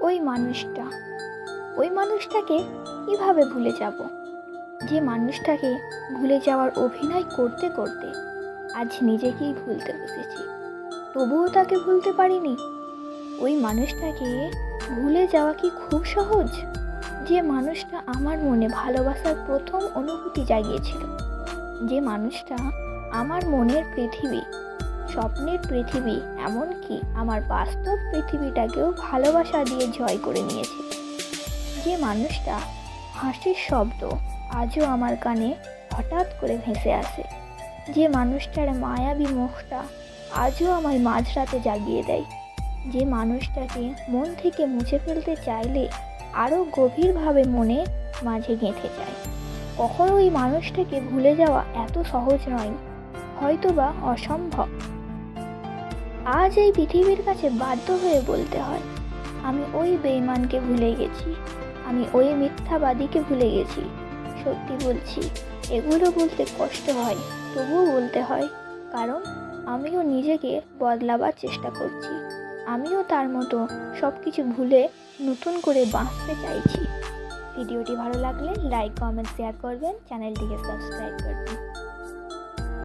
ওই মানুষটা, ওই মানুষটাকে কিভাবে ভুলে যাব, যে মানুষটাকে ভুলে যাওয়ার অভিনয় করতে করতে আজ নিজেকেই ভুলতে বসেছি, তবুও তাকে ভুলতে পারিনি। ওই মানুষটাকে ভুলে যাওয়া কি খুব সহজ? যে মানুষটা আমার মনে ভালোবাসার প্রথম অনুভূতি জাগিয়েছিল, যে মানুষটা আমার মনের পৃথিবী, স্বপ্নের পৃথিবী, এমনকি আমার বাস্তব পৃথিবীটাকেও ভালোবাসা দিয়ে জয় করে নিয়েছে। যে মানুষটা হাসির শব্দ আজও আমার কানে হঠাৎ করে ভেসে আসে, যে মানুষটার মায়াবী মুখটা আজও আমায় মাঝরাতে জাগিয়ে দেয়, যে মানুষটাকে মন থেকে মুছে ফেলতে চাইলে আরও গভীরভাবে মনে মাঝে গেঁথে যায়। কখনো ওই মানুষটাকে ভুলে যাওয়া এত সহজ নয়, হয়তোবা অসম্ভব। আজ এই পৃথিবীর কাছে বাধ্য হয়ে বলতে হয়, আমি ওই বেঈমানকে ভুলে গেছি, আমি ওই মিথ্যাবাদীকে ভুলে গেছি। সত্যি বলছি, এগুলো বলতে কষ্ট হয়, তবুও বলতে হয়, কারণ আমিও নিজেকে বদলাবার চেষ্টা করছি। আমিও তার মতো সব কিছু ভুলে নতুন করে বাঁচতে চাইছি। ভিডিওটি ভালো লাগলে লাইক, কমেন্ট, শেয়ার করবেন, চ্যানেলটিকে সাবস্ক্রাইব করবেন।